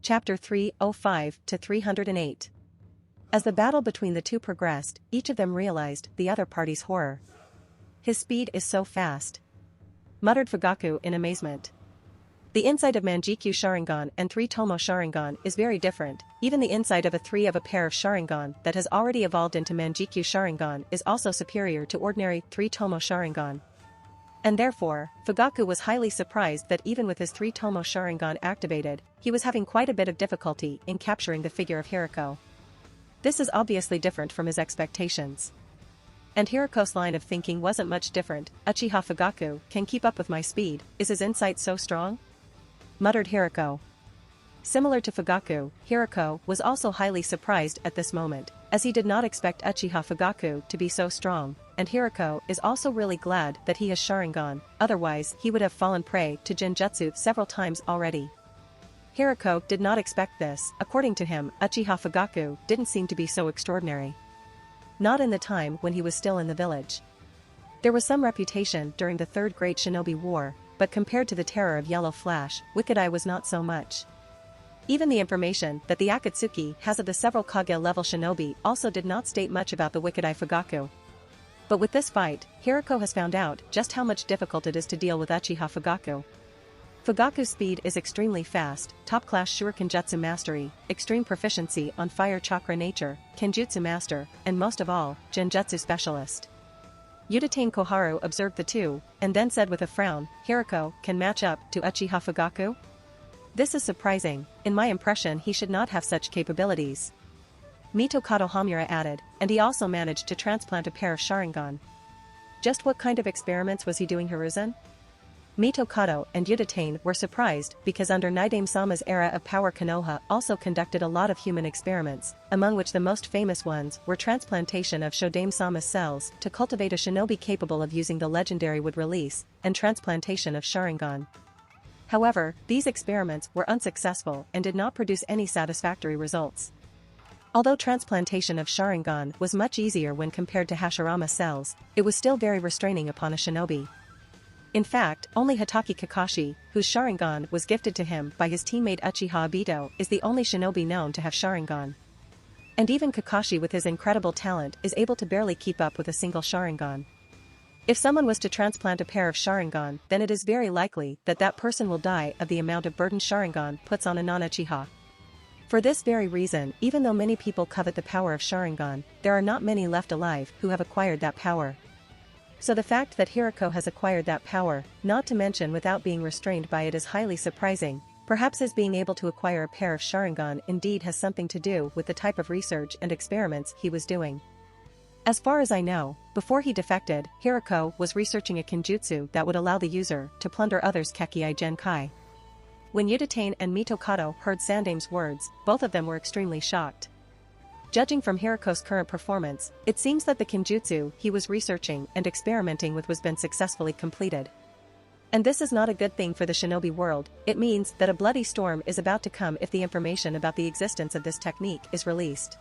Chapter 305 to 308. As the battle between the two progressed, each of them realized the other party's horror. His speed is so fast, muttered Fugaku in amazement. The insight of Manjikyu Sharingan and 3 Tomo Sharingan is very different. Even the insight of a pair of Sharingan that has already evolved into Manjikyu Sharingan is also superior to ordinary 3 Tomo Sharingan. And therefore, Fugaku was highly surprised that even with his 3 Tomo Sharingan activated, he was having quite a bit of difficulty in capturing the figure of Hirako. This is obviously different from his expectations. And Hirako's line of thinking wasn't much different. Uchiha Fugaku can keep up with my speed, is his insight so strong? Muttered Hirako. Similar to Fugaku, Hirako was also highly surprised at this moment, as he did not expect Uchiha Fugaku to be so strong, and Hirako is also really glad that he has Sharingan, otherwise he would have fallen prey to Genjutsu several times already. Hirako did not expect this. According to him, Uchiha Fugaku didn't seem to be so extraordinary. Not in the time when he was still in the village. There was some reputation during the Third Great Shinobi War, but compared to the terror of Yellow Flash, Wicked Eye was not so much. Even the information that the Akatsuki has of the several Kage-level shinobi also did not state much about the Wicked Eye Fugaku. But with this fight, Hirako has found out just how much difficult it is to deal with Uchiha Fugaku. Fugaku's speed is extremely fast, top-class Shurikenjutsu mastery, extreme proficiency on fire chakra nature, Kenjutsu master, and most of all, Genjutsu specialist. Udatane Koharu observed the two, and then said with a frown, Hirako can match up to Uchiha Fugaku? This is surprising. In my impression he should not have such capabilities. Mito Kato Hamura added, and he also managed to transplant a pair of Sharingan. Just what kind of experiments was he doing, Hiruzen? Mito Kato and Udatane were surprised because under Naidame-sama's era of power Konoha also conducted a lot of human experiments, among which the most famous ones were transplantation of Shodame-sama's cells to cultivate a shinobi capable of using the legendary wood release, and transplantation of Sharingan. However, these experiments were unsuccessful and did not produce any satisfactory results. Although transplantation of Sharingan was much easier when compared to Hashirama cells, it was still very restraining upon a shinobi. In fact, only Hatake Kakashi, whose Sharingan was gifted to him by his teammate Uchiha Obito, is the only shinobi known to have Sharingan. And even Kakashi with his incredible talent is able to barely keep up with a single Sharingan. If someone was to transplant a pair of Sharingan, then it is very likely that that person will die of the amount of burden Sharingan puts on a non-Uchiha. For this very reason, even though many people covet the power of Sharingan, there are not many left alive who have acquired that power. So the fact that Hirako has acquired that power, not to mention without being restrained by it, is highly surprising. Perhaps his being able to acquire a pair of Sharingan indeed has something to do with the type of research and experiments he was doing. As far as I know, before he defected, Hirako was researching a Kenjutsu that would allow the user to plunder others' Kekkei Genkai. When Udatane and Mito Kato heard Sandame's words, both of them were extremely shocked. Judging from Hirako's current performance, it seems that the Kenjutsu he was researching and experimenting with was been successfully completed. And this is not a good thing for the shinobi world. It means that a bloody storm is about to come if the information about the existence of this technique is released.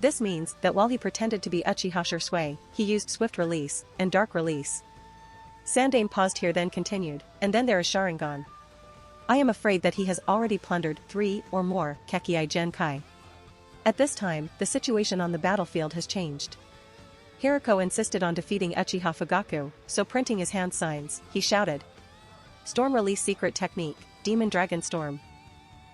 This means that while he pretended to be Uchiha Shisui, he used Swift Release and Dark Release. Sandame paused here, then continued, and then there is Sharingan. I am afraid that he has already plundered 3 or more Kekkei Genkai. At this time, the situation on the battlefield has changed. Hirako insisted on defeating Uchiha Fugaku, so printing his hand signs, he shouted, Storm Release Secret Technique, Demon Dragon Storm.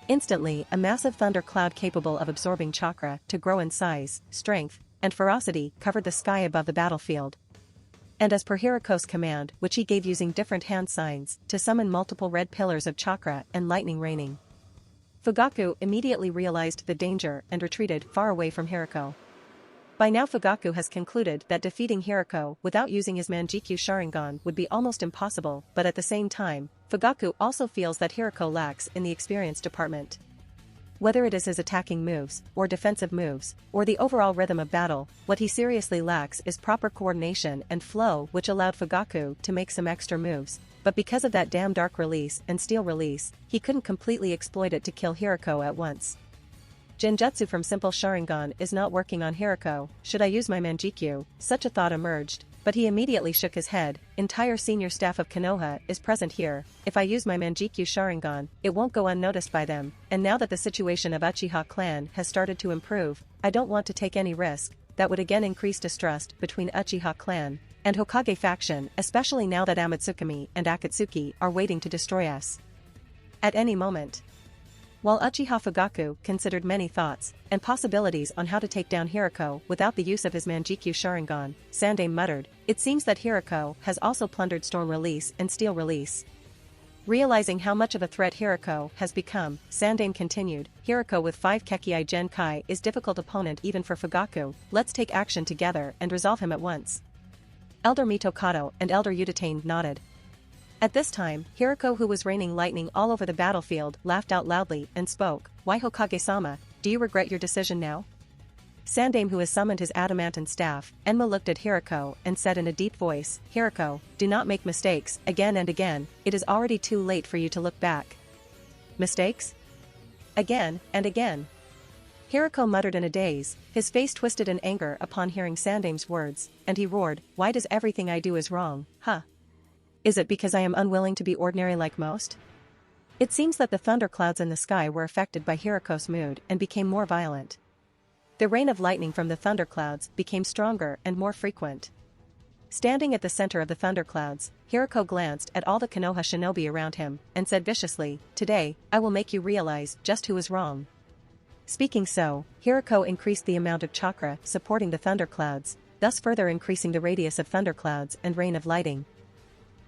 Instantly, a massive thunder cloud capable of absorbing chakra to grow in size, strength, and ferocity covered the sky above the battlefield. And as per Hirako's command, which he gave using different hand signs, to summon multiple red pillars of chakra and lightning raining. Fugaku immediately realized the danger and retreated far away from Hirako. By now Fugaku has concluded that defeating Hirako without using his Manjikyu Sharingan would be almost impossible, but at the same time, Fugaku also feels that Hirako lacks in the experience department. Whether it is his attacking moves, or defensive moves, or the overall rhythm of battle, what he seriously lacks is proper coordination and flow, which allowed Fugaku to make some extra moves, but because of that damn Dark Release and Steel Release, he couldn't completely exploit it to kill Hirako at once. Genjutsu from simple Sharingan is not working on Hirako. Should I use my Manjikyu? Such a thought emerged, but he immediately shook his head. Entire senior staff of Konoha is present here. If I use my Manjikyu Sharingan, it won't go unnoticed by them, and now that the situation of Uchiha clan has started to improve, I don't want to take any risk that would again increase distrust between Uchiha clan and Hokage faction, especially now that Amatsukami and Akatsuki are waiting to destroy us at any moment. While Uchiha Fugaku considered many thoughts and possibilities on how to take down Hirako without the use of his Manjikyu Sharingan, Sandaime muttered, "It seems that Hirako has also plundered Storm Release and Steel Release." Realizing how much of a threat Hirako has become, Sandaime continued, "Hirako with 5 Kekii Genkai is difficult opponent even for Fugaku. Let's take action together and resolve him at once." Elder Mitokado and Elder Udatane nodded. At this time, Hirako, who was raining lightning all over the battlefield, laughed out loudly and spoke, "Why Hokage-sama, do you regret your decision now?" Sandaime, who has summoned his adamantine staff, Enma looked at Hirako and said in a deep voice, "Hirako, do not make mistakes, again and again, it is already too late for you to look back." "Mistakes? Again and again?" Hirako muttered in a daze, his face twisted in anger upon hearing Sandaime's words, and he roared, "Why does everything I do is wrong, huh? Is it because I am unwilling to be ordinary like most?" It seems that the thunderclouds in the sky were affected by Hirako's mood and became more violent. The rain of lightning from the thunderclouds became stronger and more frequent. Standing at the center of the thunderclouds, Hirako glanced at all the Konoha shinobi around him and said viciously, "Today, I will make you realize just who is wrong." Speaking so, Hirako increased the amount of chakra supporting the thunderclouds, thus further increasing the radius of thunderclouds and rain of lightning.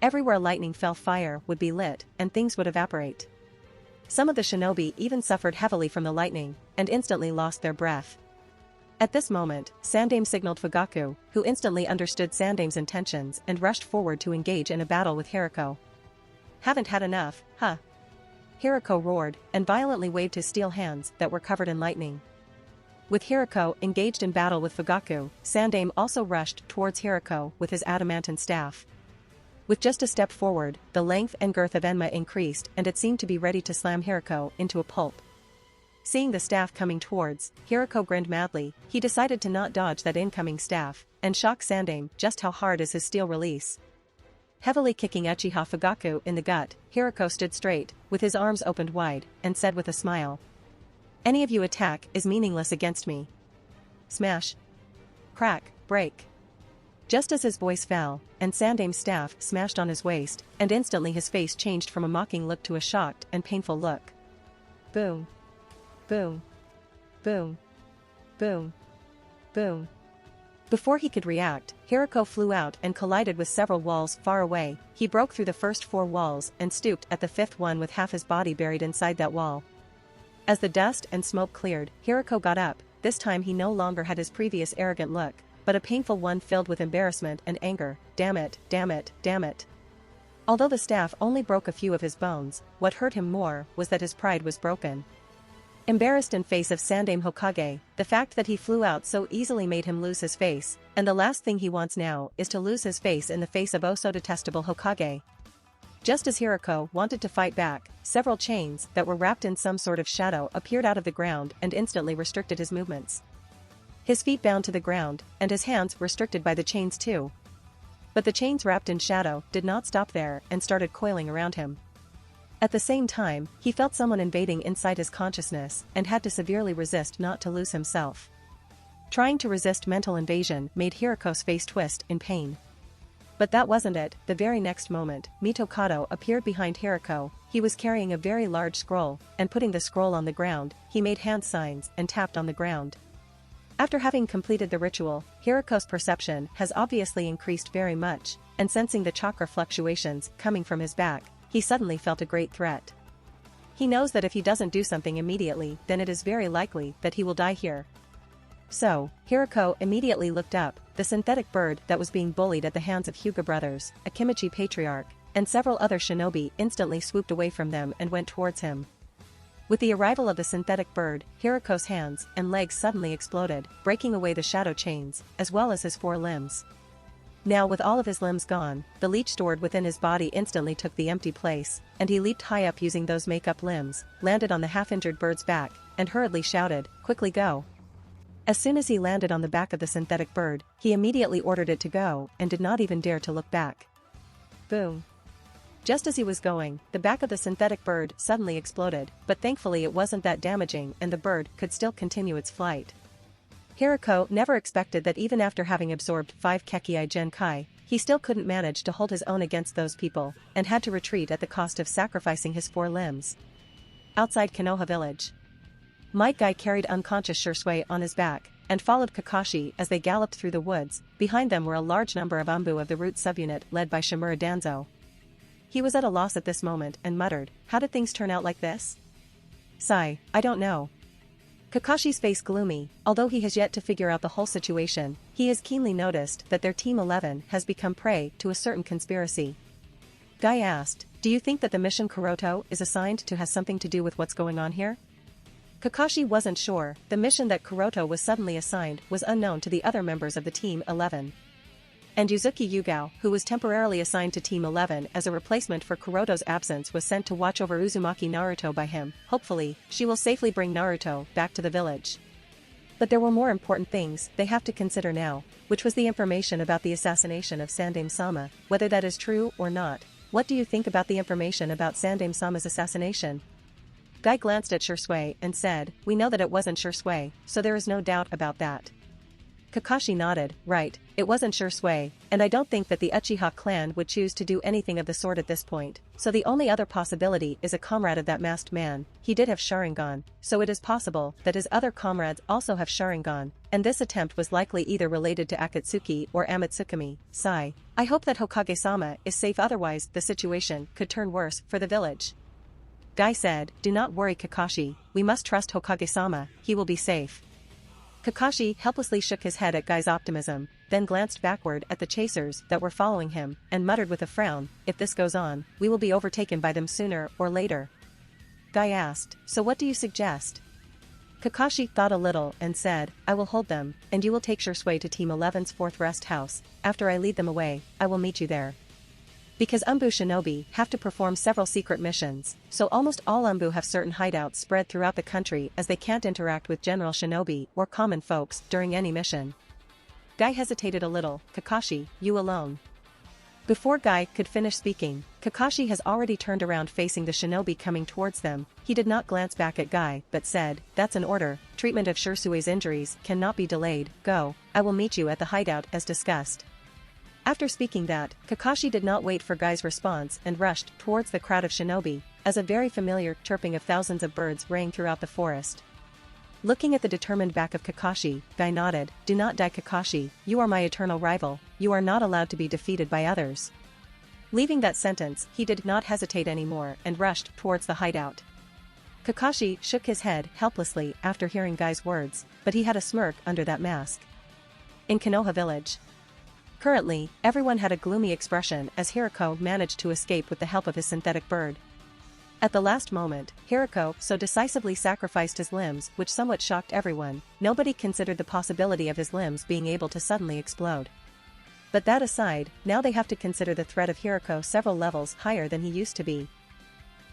Everywhere lightning fell, fire would be lit, and things would evaporate. Some of the shinobi even suffered heavily from the lightning, and instantly lost their breath. At this moment, Sandaime signaled Fugaku, who instantly understood Sandaime's intentions and rushed forward to engage in a battle with Hirako. "Haven't had enough, huh?" Hirako roared, and violently waved his steel hands that were covered in lightning. With Hirako engaged in battle with Fugaku, Sandaime also rushed towards Hirako with his adamantine staff. With just a step forward, the length and girth of Enma increased and it seemed to be ready to slam Hirako into a pulp. Seeing the staff coming towards, Hirako grinned madly. He decided to not dodge that incoming staff, and shock Sandaime just how hard is his steel release. Heavily kicking Uchiha Fugaku in the gut, Hirako stood straight, with his arms opened wide, and said with a smile, "Any of you attack is meaningless against me." Smash. Crack, break. Just as his voice fell, and Sandaime's staff smashed on his waist, and instantly his face changed from a mocking look to a shocked and painful look. Boom. Boom. Boom. Boom. Boom. Before he could react, Hirako flew out and collided with several walls far away. He broke through the first 4 walls and stooped at the 5th one with half his body buried inside that wall. As the dust and smoke cleared, Hirako got up. This time he no longer had his previous arrogant look, but a painful one filled with embarrassment and anger. Damn it, damn it, damn it. Although the staff only broke a few of his bones, what hurt him more was that his pride was broken. Embarrassed in face of Sandaime Hokage, the fact that he flew out so easily made him lose his face, and the last thing he wants now is to lose his face in the face of oh so detestable Hokage. Just as Hirako wanted to fight back, several chains that were wrapped in some sort of shadow appeared out of the ground and instantly restricted his movements. His feet bound to the ground, and his hands restricted by the chains too. But the chains wrapped in shadow did not stop there and started coiling around him. At the same time, he felt someone invading inside his consciousness and had to severely resist not to lose himself. Trying to resist mental invasion made Hirako's face twist in pain. But that wasn't it. The very next moment, Mitokado appeared behind Hirako. He was carrying a very large scroll, and putting the scroll on the ground, he made hand signs and tapped on the ground. After having completed the ritual, Hirako's perception has obviously increased very much, and sensing the chakra fluctuations coming from his back, he suddenly felt a great threat. He knows that if he doesn't do something immediately, then it is very likely that he will die here. So, Hirako immediately looked up. The synthetic bird that was being bullied at the hands of Hyuga brothers, a Kimichi patriarch, and several other shinobi instantly swooped away from them and went towards him. With the arrival of the synthetic bird, Hirako's hands and legs suddenly exploded, breaking away the shadow chains, as well as his 4 limbs. Now with all of his limbs gone, the leech stored within his body instantly took the empty place, and he leaped high up using those make-up limbs, landed on the half-injured bird's back, and hurriedly shouted, "Quickly go! As soon as he landed on the back of the synthetic bird, he immediately ordered it to go and did not even dare to look back. Boom. Just as he was going, the back of the synthetic bird suddenly exploded, but thankfully it wasn't that damaging and the bird could still continue its flight. Hirako never expected that even after having absorbed 5 Kekii Genkai, he still couldn't manage to hold his own against those people, and had to retreat at the cost of sacrificing his 4 limbs. Outside Konoha village, Might Guy carried unconscious SiswiZz on his back, and followed Kakashi as they galloped through the woods. Behind them were a large number of Umbu of the root subunit led by Shimura Danzo. He was at a loss at this moment and muttered, "How did things turn out like this?" "Sigh, I don't know." Kakashi's face gloomy, although he has yet to figure out the whole situation. He has keenly noticed that their Team 11 has become prey to a certain conspiracy. Guy asked, "Do you think that the mission Kuroto is assigned to has something to do with what's going on here?" Kakashi wasn't sure. The mission that Kuroto was suddenly assigned was unknown to the other members of the Team 11. And Yuzuki Yugao, who was temporarily assigned to Team 11 as a replacement for Kuroto's absence, was sent to watch over Uzumaki Naruto by him. Hopefully, she will safely bring Naruto back to the village. But there were more important things they have to consider now, which was the information about the assassination of Sandaime-sama, whether that is true or not. What do you think about the information about Sandaime-sama's assassination? Guy glanced at SiswiZz and said, "We know that it wasn't SiswiZz, so there is no doubt about that." Kakashi nodded, "Right, it wasn't SiswiZz, and I don't think that the Uchiha clan would choose to do anything of the sort at this point, so the only other possibility is a comrade of that masked man. He did have Sharingan, so it is possible that his other comrades also have Sharingan, and this attempt was likely either related to Akatsuki or Amatsukami." Sigh. "I hope that Hokage-sama is safe, otherwise the situation could turn worse for the village." Guy said, "Do not worry, Kakashi, we must trust Hokage-sama, he will be safe." Kakashi helplessly shook his head at Guy's optimism, then glanced backward at the chasers that were following him, and muttered with a frown, "If this goes on, we will be overtaken by them sooner or later." Guy asked, "So what do you suggest?" Kakashi thought a little and said, "I will hold them, and you will take SiswiZz to Team 11's 4th rest house. After I lead them away, I will meet you there." Because Umbu shinobi have to perform several secret missions, so almost all Umbu have certain hideouts spread throughout the country as they can't interact with general shinobi or common folks during any mission. Guy hesitated a little. "Kakashi, you alone." Before Guy could finish speaking, Kakashi has already turned around facing the shinobi coming towards them. He did not glance back at Guy but said, "That's an order. Treatment of SiswiZz's injuries cannot be delayed. Go, I will meet you at the hideout as discussed." After speaking that, Kakashi did not wait for Guy's response and rushed towards the crowd of shinobi, as a very familiar chirping of thousands of birds rang throughout the forest. Looking at the determined back of Kakashi, Guy nodded, "Do not die, Kakashi, you are my eternal rival, you are not allowed to be defeated by others." Leaving that sentence, he did not hesitate anymore and rushed towards the hideout. Kakashi shook his head helplessly after hearing Guy's words, but he had a smirk under that mask. In Konoha village, currently, everyone had a gloomy expression as Hirako managed to escape with the help of his synthetic bird. At the last moment, Hirako so decisively sacrificed his limbs which somewhat shocked everyone. Nobody considered the possibility of his limbs being able to suddenly explode. But that aside, now they have to consider the threat of Hirako several levels higher than he used to be.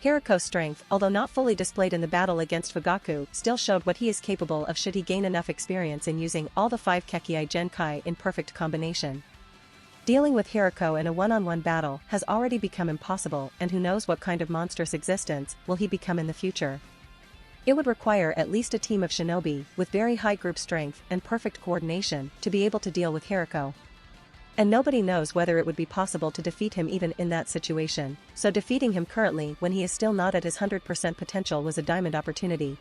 Hirako's strength, although not fully displayed in the battle against Fugaku, still showed what he is capable of should he gain enough experience in using all the 5 Kekii Genkai in perfect combination. Dealing with Hirako in a one-on-one battle has already become impossible, and who knows what kind of monstrous existence will he become in the future. It would require at least a team of shinobi with very high group strength and perfect coordination to be able to deal with Hirako. And nobody knows whether it would be possible to defeat him even in that situation, so defeating him currently when he is still not at his 100% potential was a diamond opportunity.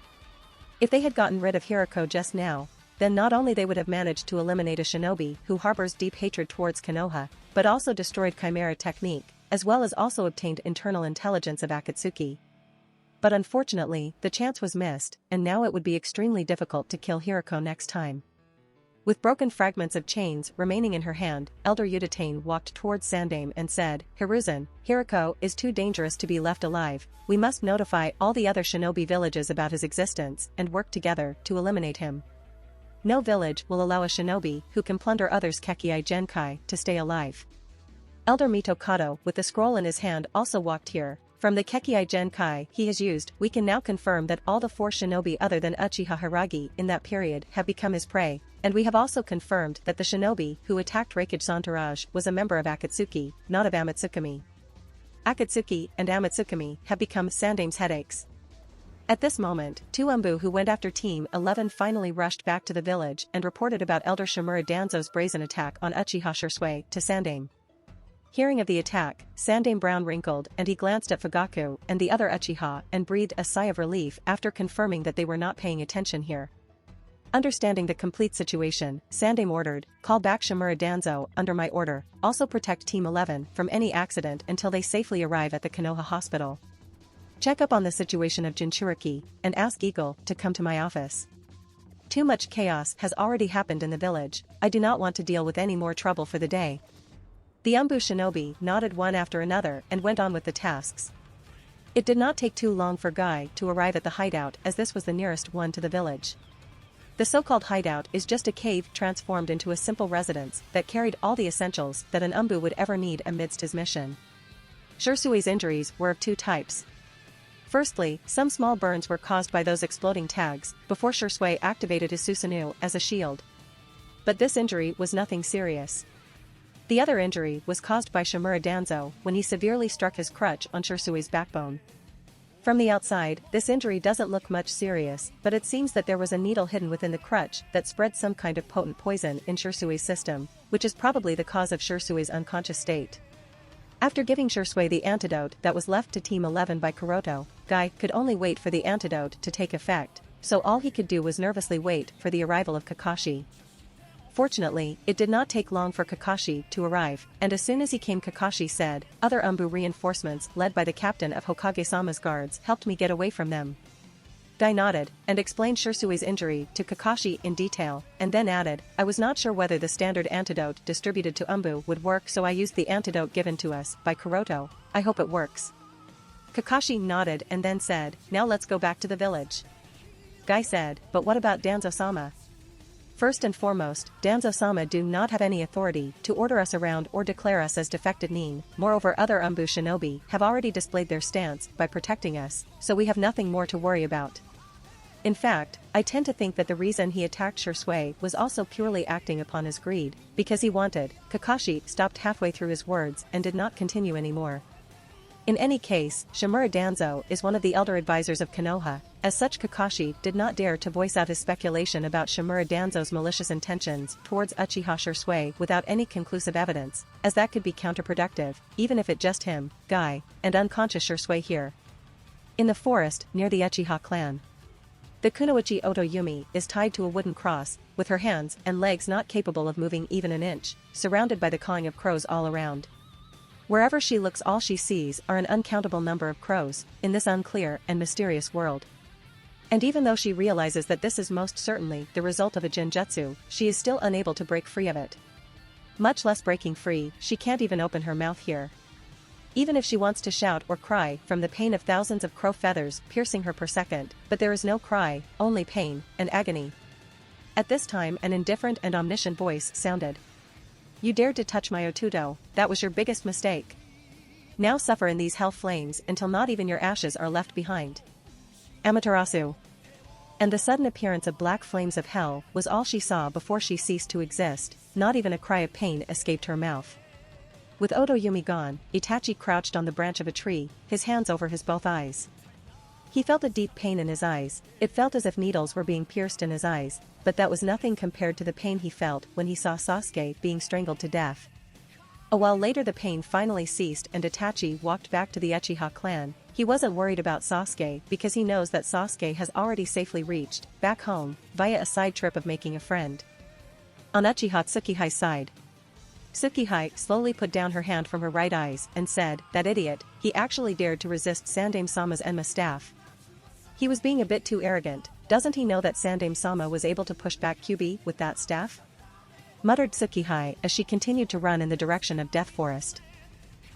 If they had gotten rid of Hirako just now, then not only they would have managed to eliminate a shinobi who harbors deep hatred towards Konoha, but also destroyed Chimera technique, as well as also obtained internal intelligence of Akatsuki. But unfortunately, the chance was missed, and now it would be extremely difficult to kill Hirako next time. With broken fragments of chains remaining in her hand, Elder Udatane walked towards Sandaime and said, "Hiruzen, Hirako is too dangerous to be left alive. We must notify all the other shinobi villages about his existence and work together to eliminate him. No village will allow a shinobi who can plunder others' Kekii Genkai to stay alive." Elder Mito Kato with the scroll in his hand also walked here. From the Kekkei Genkai he has used, we can now confirm that all the 4 shinobi other than Uchiha Hiragi in that period have become his prey, and we have also confirmed that the shinobi who attacked Raikage's entourage was a member of Akatsuki, not of Amatsukami. Akatsuki and Amatsukami have become Sandame's headaches. At this moment, 2 Umbu who went after Team 11 finally rushed back to the village and reported about Elder Shimura Danzo's brazen attack on Uchiha Shisui to Sandame. Hearing of the attack, Sandame Brown wrinkled and he glanced at Fugaku and the other Uchiha and breathed a sigh of relief after confirming that they were not paying attention here. Understanding the complete situation, Sandame ordered, "Call back Shimura Danzo under my order, also protect Team 11 from any accident until they safely arrive at the Konoha hospital. Check up on the situation of Jinchuriki, and ask Eagle to come to my office. Too much chaos has already happened in the village, I do not want to deal with any more trouble for the day." The Umbu shinobi nodded one after another and went on with the tasks. It did not take too long for Guy to arrive at the hideout as this was the nearest one to the village. The so-called hideout is just a cave transformed into a simple residence that carried all the essentials that an Umbu would ever need amidst his mission. Shisui's injuries were of 2 types. Firstly, some small burns were caused by those exploding tags before Shisui activated his Susanoo as a shield. But this injury was nothing serious. The other injury was caused by Shimura Danzo when he severely struck his crutch on Shisui's backbone. From the outside, this injury doesn't look much serious, but it seems that there was a needle hidden within the crutch that spread some kind of potent poison in Shisui's system, which is probably the cause of Shisui's unconscious state. After giving Shisui the antidote that was left to Team 11 by Kuroto, Guy could only wait for the antidote to take effect, so all he could do was nervously wait for the arrival of Kakashi. Fortunately, it did not take long for Kakashi to arrive, and as soon as he came Kakashi said, "Other Umbu reinforcements led by the captain of Hokage-sama's guards helped me get away from them." Guy nodded, and explained Shisui's injury to Kakashi in detail, and then added, "I was not sure whether the standard antidote distributed to Umbu would work, so I used the antidote given to us by Kuroto. I hope it works." Kakashi nodded and then said, "Now let's go back to the village." Guy said, "But what about Danzo-sama?" "First and foremost, Danzo-sama do not have any authority to order us around or declare us as defected nin, moreover other Umbu shinobi have already displayed their stance by protecting us, so we have nothing more to worry about. In fact, I tend to think that the reason he attacked Shisui was also purely acting upon his greed, because he wanted." Kakashi stopped halfway through his words and did not continue anymore. In any case, Shimura Danzo is one of the elder advisors of Konoha, as such Kakashi did not dare to voice out his speculation about Shimura Danzo's malicious intentions towards Uchiha Shisui without any conclusive evidence, as that could be counterproductive, even if it just him, Guy, and unconscious Shisui here. In the forest, near the Uchiha clan, the Kunoichi Otoyumi is tied to a wooden cross, with her hands and legs not capable of moving even an inch, surrounded by the cawing of crows all around. Wherever she looks all she sees are an uncountable number of crows, in this unclear and mysterious world. And even though she realizes that this is most certainly the result of a genjutsu, she is still unable to break free of it. Much less breaking free, she can't even open her mouth here. Even if she wants to shout or cry from the pain of thousands of crow feathers piercing her per second, but there is no cry, only pain and agony. At this time an indifferent and omniscient voice sounded. "You dared to touch my Otudo, that was your biggest mistake. Now suffer in these hell flames until not even your ashes are left behind. Amaterasu." And the sudden appearance of black flames of hell was all she saw before she ceased to exist, not even a cry of pain escaped her mouth. With Otoyumi gone, Itachi crouched on the branch of a tree, his hands over his both eyes. He felt a deep pain in his eyes, it felt as if needles were being pierced in his eyes, but that was nothing compared to the pain he felt when he saw Sasuke being strangled to death. A while later the pain finally ceased and Itachi walked back to the Uchiha clan. He wasn't worried about Sasuke because he knows that Sasuke has already safely reached back home via a side trip of making a friend. On Uchiha Tsukihai's side, Tsukihai slowly put down her hand from her right eyes and said, "That idiot, he actually dared to resist Sandame-sama's Enma staff. He was being a bit too arrogant, doesn't he know that Sandame-sama was able to push back Kyuubi with that staff?" muttered Tsukihai as she continued to run in the direction of Death Forest.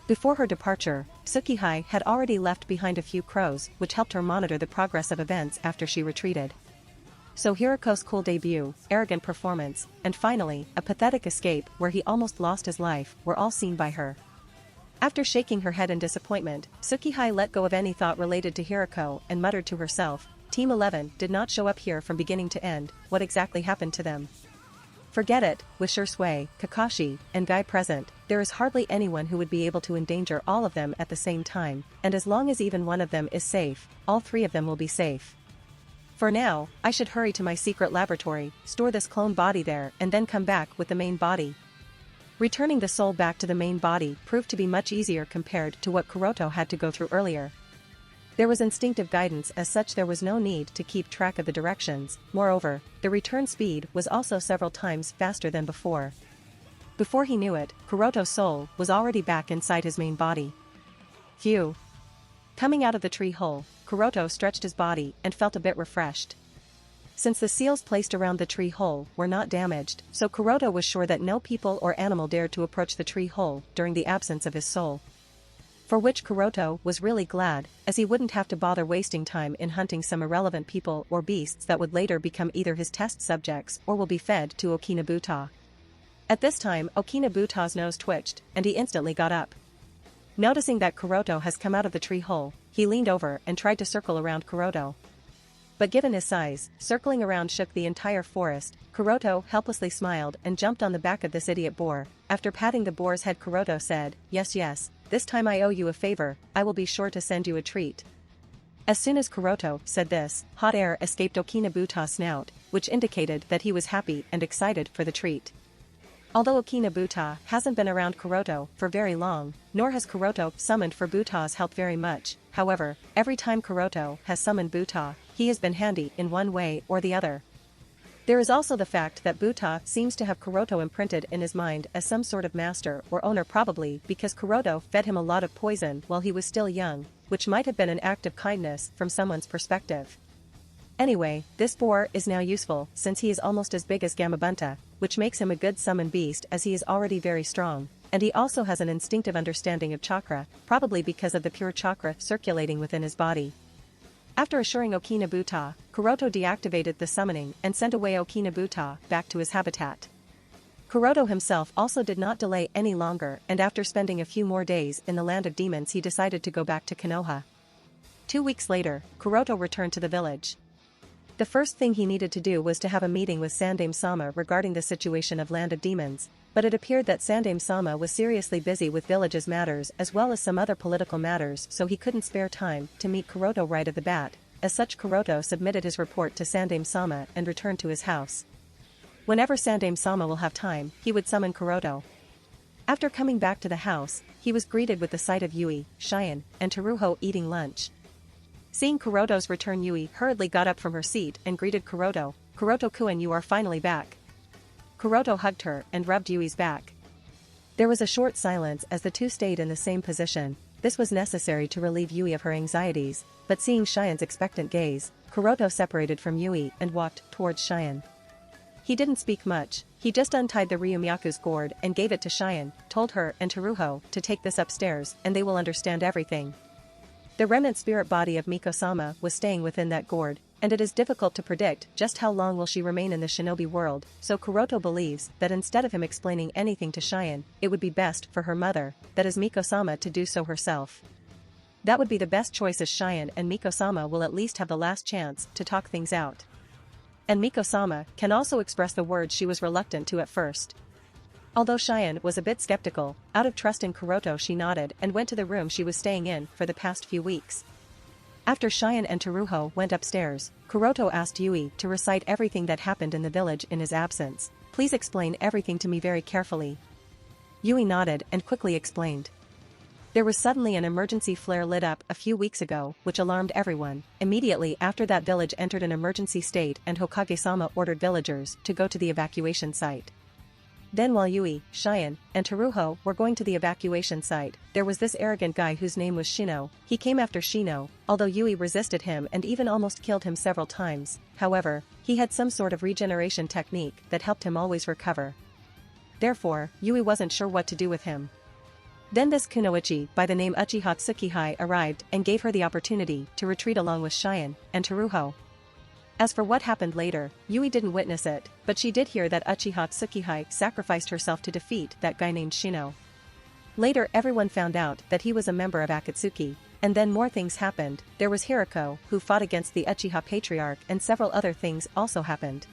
Before her departure, Tsukihai had already left behind a few crows which helped her monitor the progress of events after she retreated. So Hiroko's cool debut, arrogant performance, and finally, a pathetic escape where he almost lost his life were all seen by her. After shaking her head in disappointment, Tsukihai let go of any thought related to Hirako and muttered to herself, Team 11 did not show up here from beginning to end, what exactly happened to them? Forget it, with SiswiZz, Kakashi, and Guy present, there is hardly anyone who would be able to endanger all of them at the same time, and as long as even one of them is safe, all three of them will be safe. For now, I should hurry to my secret laboratory, store this clone body there and then come back with the main body. Returning the soul back to the main body proved to be much easier compared to what Kuroto had to go through earlier. There was instinctive guidance, as such there was no need to keep track of the directions. Moreover, the return speed was also several times faster than before. Before he knew it, Kuroto's soul was already back inside his main body. Phew. Coming out of the tree hole, Kuroto stretched his body and felt a bit refreshed. Since the seals placed around the tree hole were not damaged, so Kuroto was sure that no people or animal dared to approach the tree hole during the absence of his soul. For which Kuroto was really glad, as he wouldn't have to bother wasting time in hunting some irrelevant people or beasts that would later become either his test subjects or will be fed to Okinabuta. At this time Okinabuta's nose twitched, and he instantly got up. Noticing that Kuroto has come out of the tree hole, he leaned over and tried to circle around Kuroto. But given his size, circling around shook the entire forest. Kuroto helplessly smiled and jumped on the back of this idiot boar. After patting the boar's head, Kuroto said, yes, this time I owe you a favor, I will be sure to send you a treat. As soon as Kuroto said this, hot air escaped Okinabuta's snout, which indicated that he was happy and excited for the treat. Although Okinabuta hasn't been around Kuroto for very long, nor has Kuroto summoned for Buta's help very much, however, every time Kuroto has summoned Buta, he has been handy in one way or the other. There is also the fact that Buta seems to have Kuroto imprinted in his mind as some sort of master or owner, probably because Kuroto fed him a lot of poison while he was still young, which might have been an act of kindness from someone's perspective. Anyway, this boar is now useful since he is almost as big as Gamabunta, which makes him a good summon beast as he is already very strong, and he also has an instinctive understanding of chakra, probably because of the pure chakra circulating within his body. After assuring Okinabuta, Kuroto deactivated the summoning and sent away Okinabuta back to his habitat. Kuroto himself also did not delay any longer, and after spending a few more days in the land of demons he decided to go back to Konoha. 2 weeks later, Kuroto returned to the village. The first thing he needed to do was to have a meeting with Sandaime-sama regarding the situation of Land of Demons, but it appeared that Sandaime-sama was seriously busy with village's matters as well as some other political matters, so he couldn't spare time to meet Kuroto right at the bat. As such, Kuroto submitted his report to Sandaime-sama and returned to his house. Whenever Sandaime-sama will have time, he would summon Kuroto. After coming back to the house, he was greeted with the sight of Yui, Cheyenne, and Teruho eating lunch. Seeing Kuroto's return, Yui hurriedly got up from her seat and greeted Kuroto. Kuroto-kun, you are finally back. Kuroto hugged her and rubbed Yui's back. There was a short silence as the two stayed in the same position. This was necessary to relieve Yui of her anxieties, but seeing Cheyenne's expectant gaze, Kuroto separated from Yui and walked towards Cheyenne. He didn't speak much, he just untied the Ryumyaku's gourd and gave it to Cheyenne, told her and Teruho to take this upstairs and they will understand everything. The remnant spirit body of Miko-sama was staying within that gourd, and it is difficult to predict just how long will she remain in the shinobi world, so Kuroto believes that instead of him explaining anything to Cheyenne, it would be best for her mother, that is Miko-sama, to do so herself. That would be the best choice, as Cheyenne and Miko-sama will at least have the last chance to talk things out. And Miko-sama can also express the words she was reluctant to at first. Although Cheyenne was a bit skeptical, out of trust in Kuroto she nodded and went to the room she was staying in for the past few weeks. After Cheyenne and Teruho went upstairs, Kuroto asked Yui to recite everything that happened in the village in his absence. Please explain everything to me very carefully. Yui nodded and quickly explained. There was suddenly an emergency flare lit up a few weeks ago, which alarmed everyone. Immediately after that, village entered an emergency state and Hokage-sama ordered villagers to go to the evacuation site. Then while Yui, Cheyenne, and Teruho were going to the evacuation site, there was this arrogant guy whose name was Shino. He came after Shino, although Yui resisted him and even almost killed him several times. However, he had some sort of regeneration technique that helped him always recover. Therefore, Yui wasn't sure what to do with him. Then this kunoichi by the name Uchiha Tsukihai arrived and gave her the opportunity to retreat along with Cheyenne and Teruho. As for what happened later, Yui didn't witness it, but she did hear that Uchiha Tsukihai sacrificed herself to defeat that guy named Shino. Later everyone found out that he was a member of Akatsuki, and then more things happened. There was Hirako, who fought against the Uchiha Patriarch, and several other things also happened.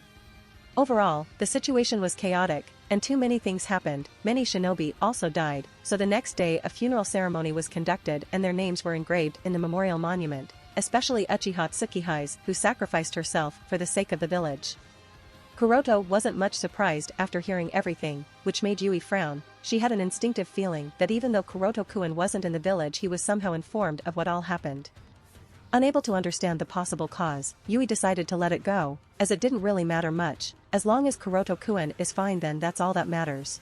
Overall, the situation was chaotic, and too many things happened. Many shinobi also died, so the next day a funeral ceremony was conducted and their names were engraved in the memorial monument, especially Uchiha Tsukihai's, who sacrificed herself for the sake of the village. Kuroto wasn't much surprised after hearing everything, which made Yui frown. She had an instinctive feeling that even though Kuroto-kun wasn't in the village, he was somehow informed of what all happened. Unable to understand the possible cause, Yui decided to let it go, as it didn't really matter much. As long as Kuroto-kun is fine, then that's all that matters.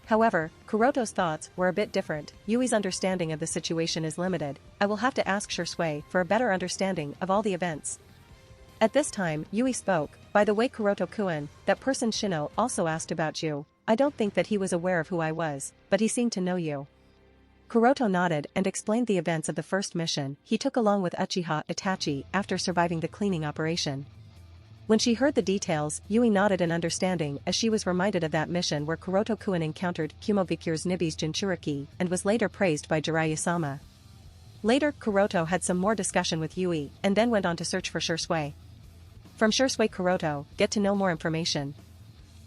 However, Kuroto's thoughts were a bit different. Yui's understanding of the situation is limited. I will have to ask SiswiZz for a better understanding of all the events. At this time, Yui spoke. By the way, Kuroto-kun, that person Shino also asked about you. I don't think that he was aware of who I was, but he seemed to know you. Kuroto nodded and explained the events of the first mission he took along with Uchiha Itachi after surviving the cleaning operation. When she heard the details, Yui nodded in understanding as she was reminded of that mission where Kuroto-kun encountered Kumogakure's Nibi's Jinchuriki and was later praised by Jiraiya-sama. Later, Kuroto had some more discussion with Yui and then went on to search for SiswiZz. From SiswiZz, Kuroto get to know more information.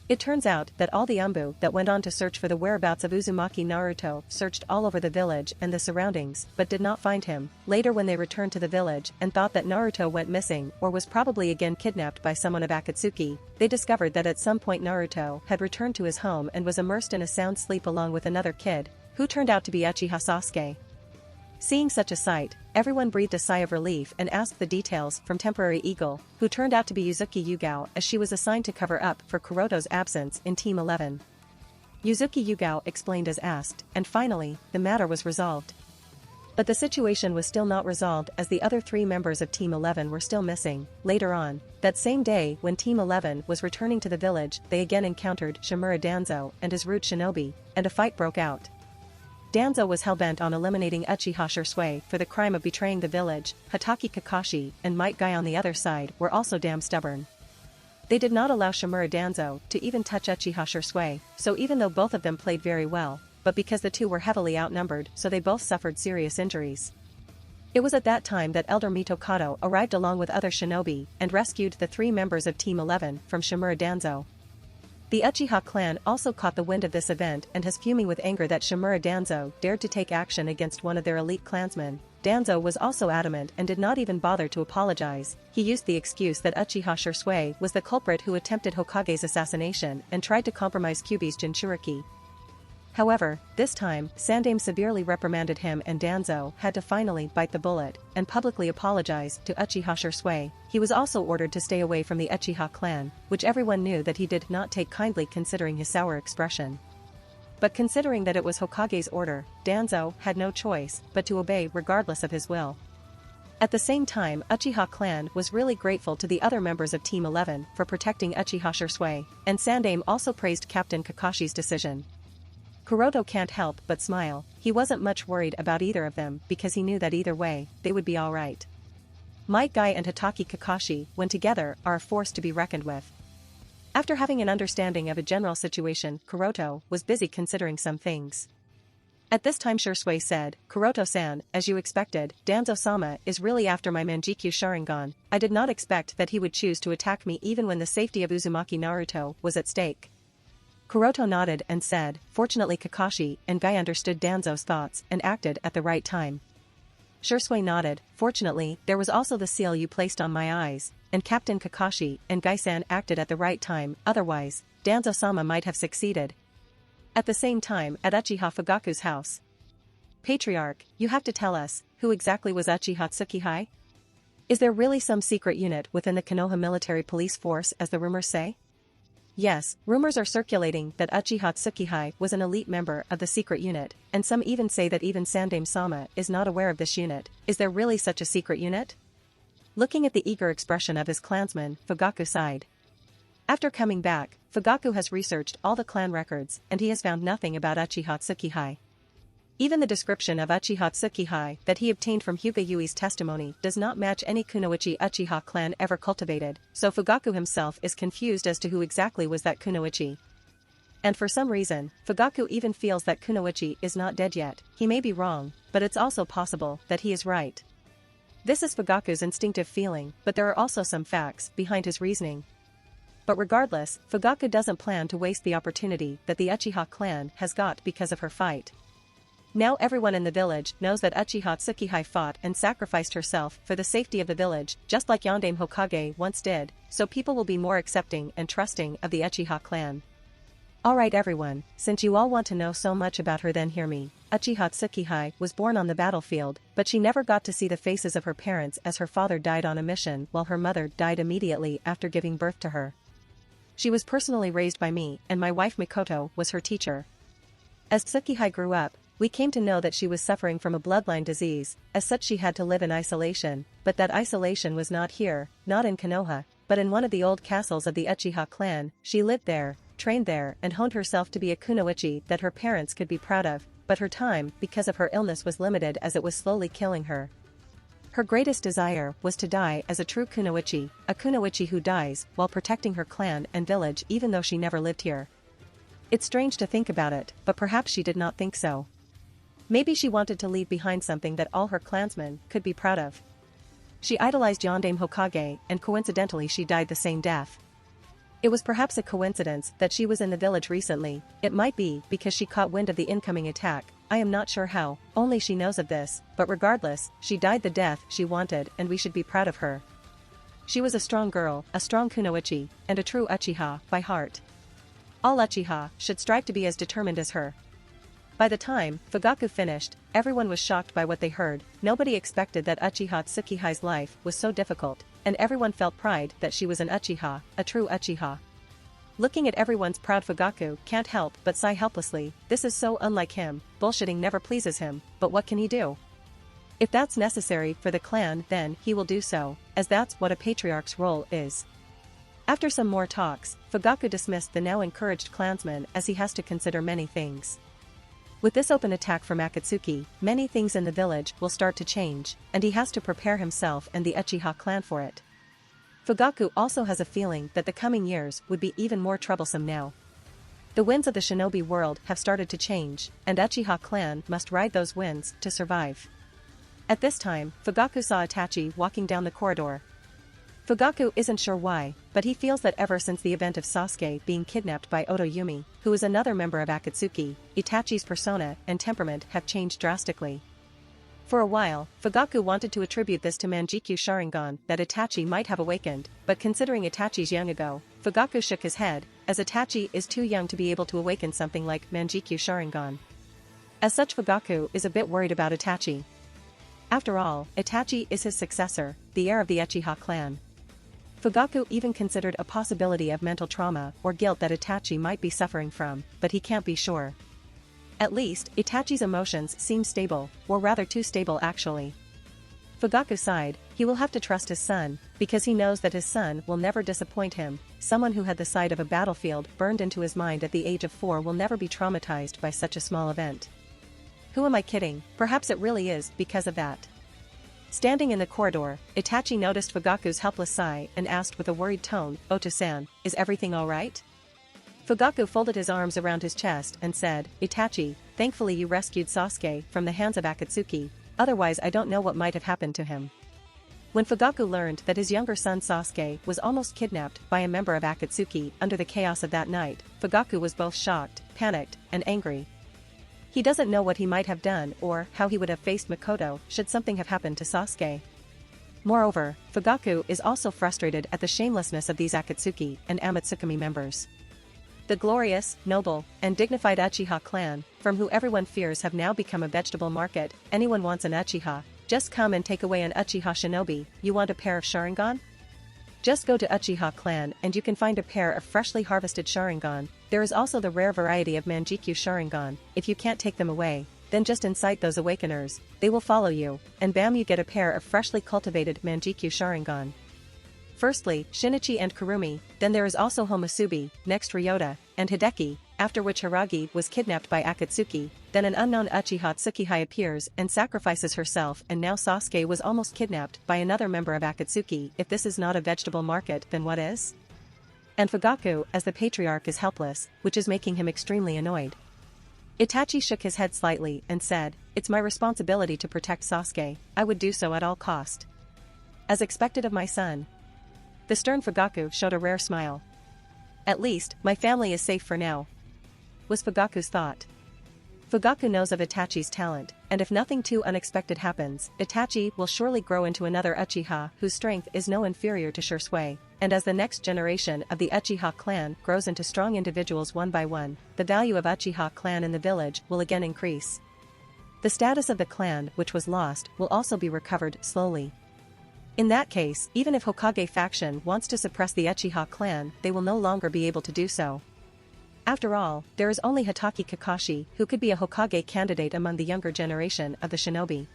It turns out that all the Umbu that went on to search for the whereabouts of Uzumaki Naruto searched all over the village and the surroundings but did not find him. Later, when they returned to the village and thought that Naruto went missing or was probably again kidnapped by someone of Akatsuki, they discovered that at some point Naruto had returned to his home and was immersed in a sound sleep along with another kid, who turned out to be Uchiha Sasuke. Seeing such a sight, everyone breathed a sigh of relief and asked the details from Temporary Eagle, who turned out to be Yuzuki Yugao, as she was assigned to cover up for Kuroto's absence in Team 11. Yuzuki Yugao explained as asked, and finally, the matter was resolved. But the situation was still not resolved as the other 3 members of Team 11 were still missing. Later on, that same day when Team 11 was returning to the village, they again encountered Shimura Danzo and his root shinobi, and a fight broke out. Danzo was hellbent on eliminating Uchiha SiswiZz for the crime of betraying the village. Hatake Kakashi and Might Guy on the other side were also damn stubborn. They did not allow Shimura Danzo to even touch Uchiha SiswiZz, so even though both of them played very well, but because the two were heavily outnumbered, so they both suffered serious injuries. It was at that time that Elder Mitokado arrived along with other shinobi and rescued the 3 members of Team 11 from Shimura Danzo. The Uchiha clan also caught the wind of this event and is fuming with anger that Shimura Danzo dared to take action against one of their elite clansmen. Danzo was also adamant and did not even bother to apologize. He used the excuse that Uchiha SiswiZz was the culprit who attempted Hokage's assassination and tried to compromise Kyuubi's Jinchuriki. However, this time, Sandaime severely reprimanded him and Danzo had to finally bite the bullet and publicly apologize to Uchiha SiswiZz. He was also ordered to stay away from the Uchiha clan, which everyone knew that he did not take kindly considering his sour expression. But considering that it was Hokage's order, Danzo had no choice but to obey regardless of his will. At the same time, Uchiha clan was really grateful to the other members of Team 11 for protecting Uchiha SiswiZz, and Sandaime also praised Captain Kakashi's decision. Kuroto can't help but smile. He wasn't much worried about either of them because he knew that either way, they would be alright. Might Guy and Hatake Kakashi, when together, are a force to be reckoned with. After having an understanding of a general situation, Kuroto was busy considering some things. At this time SiswiZz said, Kuroto-san, as you expected, Danzo-sama is really after my Manjikyu Sharingan. I did not expect that he would choose to attack me even when the safety of Uzumaki Naruto was at stake. Kuroto nodded and said, fortunately Kakashi and Guy understood Danzo's thoughts and acted at the right time. SiswiZz nodded, fortunately, there was also the seal you placed on my eyes, and Captain Kakashi and Guy-san acted at the right time, otherwise, Danzo-sama might have succeeded. At the same time, at Uchiha Fugaku's house. Patriarch, you have to tell us, who exactly was Uchiha Tsukihai? Is there really some secret unit within the Konoha military police force as the rumors say? Yes, rumors are circulating that Uchiha Tsukihai was an elite member of the secret unit, and some even say that even Sandaime-sama is not aware of this unit. Is there really such a secret unit? Looking at the eager expression of his clansman, Fugaku sighed. After coming back, Fugaku has researched all the clan records and he has found nothing about Uchiha Tsukihai. Even the description of Uchiha Tsukihai that he obtained from Hyuga Yui's testimony does not match any kunoichi Uchiha clan ever cultivated, so Fugaku himself is confused as to who exactly was that kunoichi. And for some reason, Fugaku even feels that Kunoichi is not dead yet. He may be wrong, but it's also possible that he is right. This is Fugaku's instinctive feeling, but there are also some facts behind his reasoning. But regardless, Fugaku doesn't plan to waste the opportunity that the Uchiha clan has got because of her fight. Now everyone in the village knows that Uchiha Tsukihai fought and sacrificed herself for the safety of the village, just like Yondaime Hokage once did, so people will be more accepting and trusting of the Uchiha clan. Alright everyone, since you all want to know so much about her, then hear me. Uchiha Tsukihai was born on the battlefield, but she never got to see the faces of her parents as her father died on a mission while her mother died immediately after giving birth to her. She was personally raised by me, and my wife Mikoto was her teacher. As Tsukihai grew up, we came to know that she was suffering from a bloodline disease, as such she had to live in isolation, but that isolation was not here, not in Konoha, but in one of the old castles of the Uchiha clan. She lived there, trained there, and honed herself to be a kunoichi that her parents could be proud of, but her time, because of her illness, was limited as it was slowly killing her. Her greatest desire was to die as a true kunoichi, a kunoichi who dies while protecting her clan and village even though she never lived here. It's strange to think about it, but perhaps she did not think so. Maybe she wanted to leave behind something that all her clansmen could be proud of. She idolized Yondaime Hokage, and coincidentally she died the same death. It was perhaps a coincidence that she was in the village recently. It might be because she caught wind of the incoming attack. I am not sure how, only she knows of this, but regardless, she died the death she wanted and we should be proud of her. She was a strong girl, a strong kunoichi, and a true Uchiha by heart. All Uchiha should strive to be as determined as her. By the time Fugaku finished, everyone was shocked by what they heard. Nobody expected that Uchiha Tsukihai's life was so difficult, and everyone felt pride that she was an Uchiha, a true Uchiha. Looking at everyone's proud, Fugaku can't help but sigh helplessly. This is so unlike him. Bullshitting never pleases him, but what can he do? If that's necessary for the clan, then he will do so, as that's what a patriarch's role is. After some more talks, Fugaku dismissed the now encouraged clansmen as he has to consider many things. With this open attack from Akatsuki, many things in the village will start to change, and he has to prepare himself and the Uchiha clan for it. Fugaku also has a feeling that the coming years would be even more troublesome now. The winds of the shinobi world have started to change, and Uchiha clan must ride those winds to survive. At this time, Fugaku saw Itachi walking down the corridor. Fugaku isn't sure why, but he feels that ever since the event of Sasuke being kidnapped by Otoyumi, who is another member of Akatsuki, Itachi's persona and temperament have changed drastically. For a while, Fugaku wanted to attribute this to Manjikyu Sharingan that Itachi might have awakened, but considering Itachi's young ago, Fugaku shook his head, as Itachi is too young to be able to awaken something like Manjikyu Sharingan. As such, Fugaku is a bit worried about Itachi. After all, Itachi is his successor, the heir of the Uchiha clan. Fugaku even considered a possibility of mental trauma or guilt that Itachi might be suffering from, but he can't be sure. At least, Itachi's emotions seem stable, or rather too stable actually. Fugaku sighed. He will have to trust his son, because he knows that his son will never disappoint him. Someone who had the sight of a battlefield burned into his mind at the age of 4 will never be traumatized by such a small event. Who am I kidding? Perhaps it really is because of that. Standing in the corridor, Itachi noticed Fugaku's helpless sigh and asked with a worried tone, "Oto-san, is everything alright?" Fugaku folded his arms around his chest and said, "Itachi, thankfully you rescued Sasuke from the hands of Akatsuki, otherwise I don't know what might have happened to him." When Fugaku learned that his younger son Sasuke was almost kidnapped by a member of Akatsuki under the chaos of that night, Fugaku was both shocked, panicked, and angry. He doesn't know what he might have done or how he would have faced Mikoto should something have happened to Sasuke. Moreover, Fugaku is also frustrated at the shamelessness of these Akatsuki and Amatsukami members. The glorious, noble, and dignified Uchiha clan, from who everyone fears, have now become a vegetable market. Anyone wants an Uchiha, just come and take away an Uchiha shinobi. You want a pair of Sharingan? Just go to Uchiha clan and you can find a pair of freshly harvested Sharingan. There is also the rare variety of Manjikyu Sharingan. If you can't take them away, then just incite those awakeners, they will follow you, and bam, you get a pair of freshly cultivated Manjikyu Sharingan. Firstly, Shinichi and Kurumi, then there is also Homusubi, next Ryota, and Hideki, after which Hiragi was kidnapped by Akatsuki, then an unknown Uchiha Tsukihai appears and sacrifices herself, and now Sasuke was almost kidnapped by another member of Akatsuki. If this is not a vegetable market, then what is? And Fugaku, as the patriarch, is helpless, which is making him extremely annoyed. Itachi shook his head slightly and said, "It's my responsibility to protect Sasuke, I would do so at all cost. As expected of my son." The stern Fugaku showed a rare smile. "At least, my family is safe for now," was Fugaku's thought. Fugaku knows of Itachi's talent, and if nothing too unexpected happens, Itachi will surely grow into another Uchiha whose strength is no inferior to SiswiZz, and as the next generation of the Uchiha clan grows into strong individuals one by one, the value of Uchiha clan in the village will again increase. The status of the clan which was lost will also be recovered slowly. In that case, even if Hokage faction wants to suppress the Uchiha clan, they will no longer be able to do so. After all, there is only Hatake Kakashi who could be a Hokage candidate among the younger generation of the shinobi.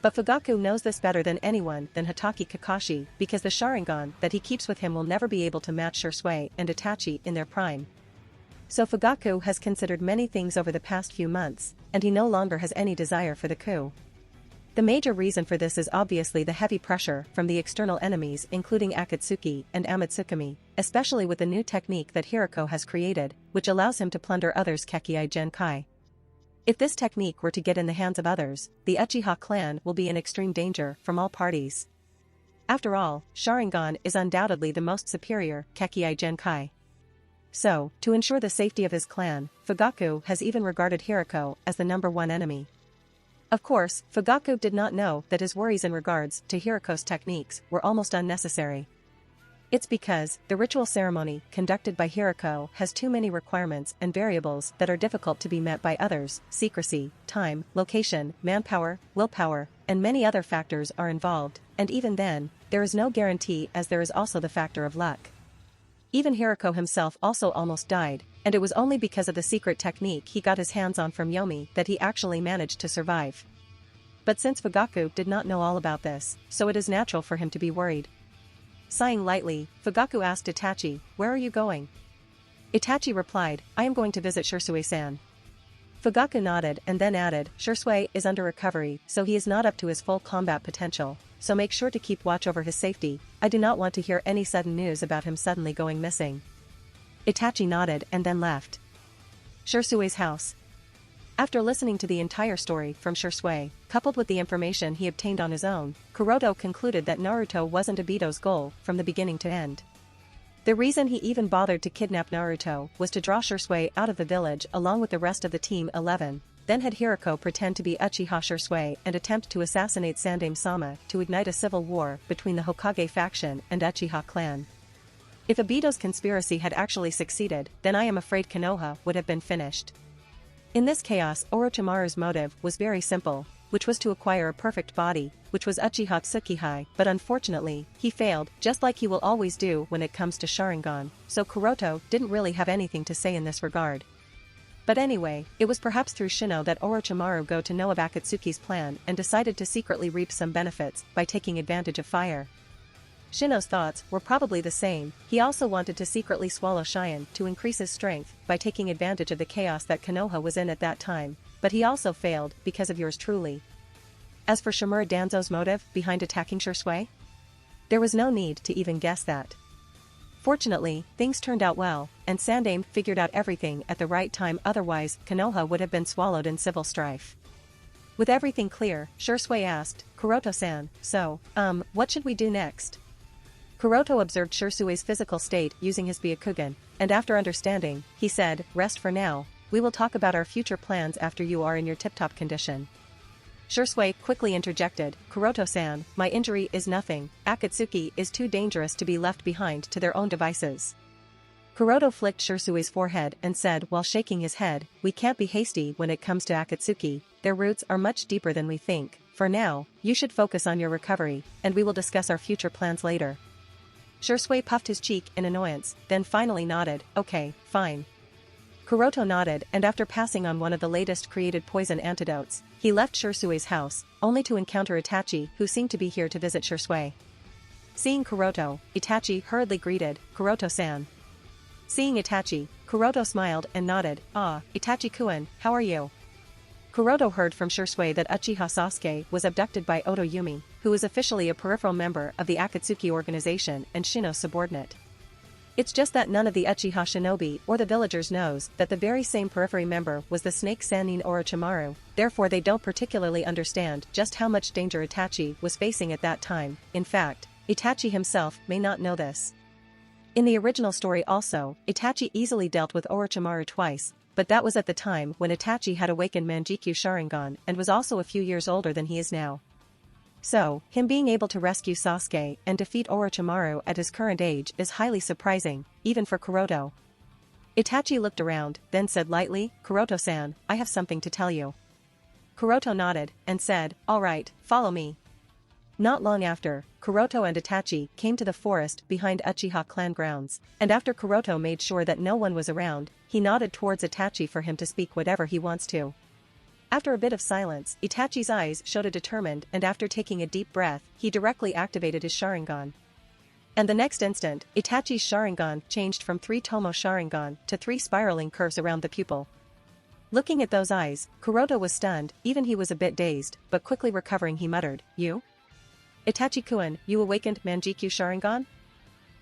But Fugaku knows this better than anyone than Hatake Kakashi because the Sharingan that he keeps with him will never be able to match SiswiZz and Itachi in their prime. So Fugaku has considered many things over the past few months, and he no longer has any desire for the coup. The major reason for this is obviously the heavy pressure from the external enemies including Akatsuki and Amatsukami, especially with the new technique that Hirako has created, which allows him to plunder others' Kekkai Genkai. If this technique were to get in the hands of others, the Uchiha clan will be in extreme danger from all parties. After all, Sharingan is undoubtedly the most superior Kekkai Genkai. So, to ensure the safety of his clan, Fugaku has even regarded Hirako as the #1 enemy. Of course, Fugaku did not know that his worries in regards to Hirako's techniques were almost unnecessary. It's because the ritual ceremony conducted by Hirako has too many requirements and variables that are difficult to be met by others. Secrecy, time, location, manpower, willpower, and many other factors are involved, and even then, there is no guarantee as there is also the factor of luck. Even Hirako himself also almost died, and it was only because of the secret technique he got his hands on from Yomi that he actually managed to survive. But since Fugaku did not know all about this, so it is natural for him to be worried. Sighing lightly, Fugaku asked Itachi, "Where are you going?" Itachi replied, "I am going to visit SiswiZz-san." Fugaku nodded and then added, "SiswiZz is under recovery, so he is not up to his full combat potential, so make sure to keep watch over his safety. I do not want to hear any sudden news about him suddenly going missing." Itachi nodded and then left SiswiZz's house. After listening to the entire story from SiswiZz, coupled with the information he obtained on his own, Kuroto concluded that Naruto wasn't Obito's goal from the beginning to end. The reason he even bothered to kidnap Naruto was to draw SiswiZz out of the village along with the rest of the Team 11, then had Hirako pretend to be Uchiha SiswiZz and attempt to assassinate Sandaime-sama to ignite a civil war between the Hokage faction and Uchiha clan. If Obito's conspiracy had actually succeeded, then I am afraid Konoha would have been finished. In this chaos, Orochimaru's motive was very simple, which was to acquire a perfect body, which was Uchiha Tsukihai, but unfortunately, he failed, just like he will always do when it comes to Sharingan, so Kuroto didn't really have anything to say in this regard. But anyway, it was perhaps through Shino that Orochimaru got to know of Akatsuki's plan and decided to secretly reap some benefits by taking advantage of fire. Shino's thoughts were probably the same. He also wanted to secretly swallow Chien to increase his strength by taking advantage of the chaos that Konoha was in at that time, but he also failed because of yours truly. As for Shimura Danzo's motive behind attacking SiswiZz, there was no need to even guess that. Fortunately, things turned out well, and Sandaime figured out everything at the right time, otherwise Konoha would have been swallowed in civil strife. With everything clear, SiswiZz asked, "Kuroto-san, so, what should we do next?" Kuroto observed SiswiZz's physical state using his Byakugan, and after understanding, he said, "Rest for now, we will talk about our future plans after you are in your tip-top condition." SiswiZz quickly interjected, "Kuroto-san, my injury is nothing, Akatsuki is too dangerous to be left behind to their own devices." Kuroto flicked SiswiZz's forehead and said while shaking his head, "We can't be hasty when it comes to Akatsuki, their roots are much deeper than we think. For now, you should focus on your recovery, and we will discuss our future plans later." SiswiZz puffed his cheek in annoyance, then finally nodded, "Okay, fine." Kuroto nodded and after passing on one of the latest created poison antidotes, he left SiswiZz's house, only to encounter Itachi who seemed to be here to visit SiswiZz. Seeing Kuroto, Itachi hurriedly greeted, "Kuroto-san." Seeing Itachi, Kuroto smiled and nodded, "Ah, Itachi-kun, how are you?" Kuroto heard from SiswiZz that Uchiha Sasuke was abducted by Oto Yumi, who is officially a peripheral member of the Akatsuki organization and Shino's subordinate. It's just that none of the Uchiha shinobi or the villagers knows that the very same periphery member was the snake Sannin Orochimaru, therefore they don't particularly understand just how much danger Itachi was facing at that time. In fact, Itachi himself may not know this. In the original story also, Itachi easily dealt with Orochimaru twice, but that was at the time when Itachi had awakened Manjikyu Sharingan and was also a few years older than he is now. So, him being able to rescue Sasuke and defeat Orochimaru at his current age is highly surprising, even for Kuroto. Itachi looked around, then said lightly, "Kuroto-san, I have something to tell you." Kuroto nodded, and said, "All right, follow me." Not long after, Kuroto and Itachi came to the forest behind Uchiha clan grounds, and after Kuroto made sure that no one was around, he nodded towards Itachi for him to speak whatever he wants to. After a bit of silence, Itachi's eyes showed a determined and after taking a deep breath, he directly activated his Sharingan. And the next instant, Itachi's Sharingan changed from 3 Tomo Sharingan to 3 spiraling curves around the pupil. Looking at those eyes, Kuroto was stunned, even he was a bit dazed, but quickly recovering he muttered, "You? Itachi-kun, you awakened Manjikyu Sharingan?"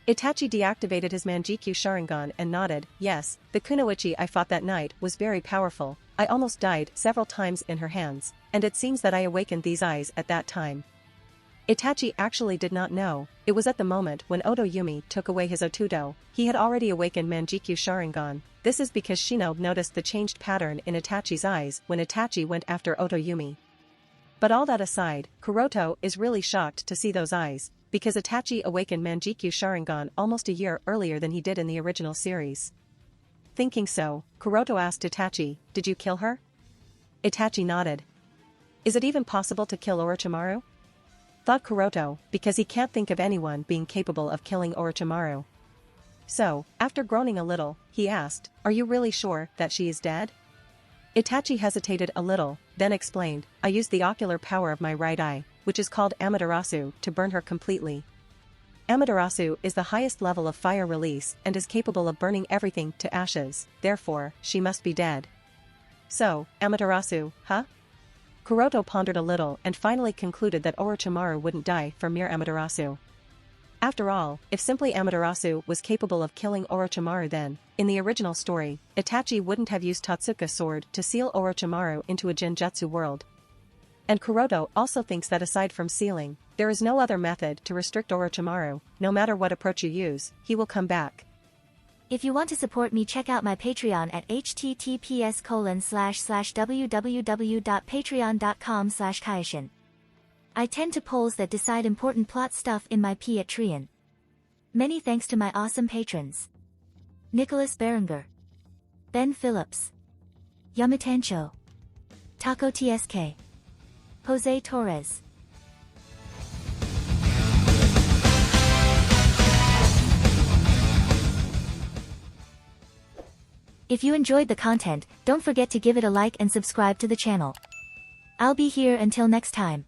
Itachi deactivated his Manjikyu Sharingan and nodded, "Yes, the kunoichi I fought that night was very powerful, I almost died several times in her hands, and it seems that I awakened these eyes at that time." Itachi actually did not know, it was at the moment when Oto Yumi took away his Otudo, he had already awakened Manjikyu Sharingan. This is because Shino noticed the changed pattern in Itachi's eyes when Itachi went after Oto Yumi. But all that aside, Kuroto is really shocked to see those eyes, because Itachi awakened Manjikyu Sharingan almost a year earlier than he did in the original series. Thinking so, Kuroto asked Itachi, "Did you kill her?" Itachi nodded. "Is it even possible to kill Orochimaru?" Thought Kuroto, because he can't think of anyone being capable of killing Orochimaru. So, after groaning a little, he asked, "Are you really sure that she is dead?" Itachi hesitated a little, then explained, "I used the ocular power of my right eye, which is called Amaterasu, to burn her completely. Amaterasu is the highest level of fire release and is capable of burning everything to ashes, therefore, she must be dead." "So, Amaterasu, huh?" Kuroto pondered a little and finally concluded that Orochimaru wouldn't die from mere Amaterasu. After all, if simply Amaterasu was capable of killing Orochimaru then, in the original story, Itachi wouldn't have used Totsuka's sword to seal Orochimaru into a Genjutsu world. And Kuroto also thinks that aside from sealing, there is no other method to restrict Orochimaru. No matter what approach you use, he will come back. If you want to support me, check out my Patreon at https://www.patreon.com/Kaioshin. I tend to polls that decide important plot stuff in my Patreon. Many thanks to my awesome patrons: Nicholas Berenger, Ben Phillips, Yamatancho, Taco TSK, Jose Torres. If you enjoyed the content, don't forget to give it a like and subscribe to the channel. I'll be here until next time.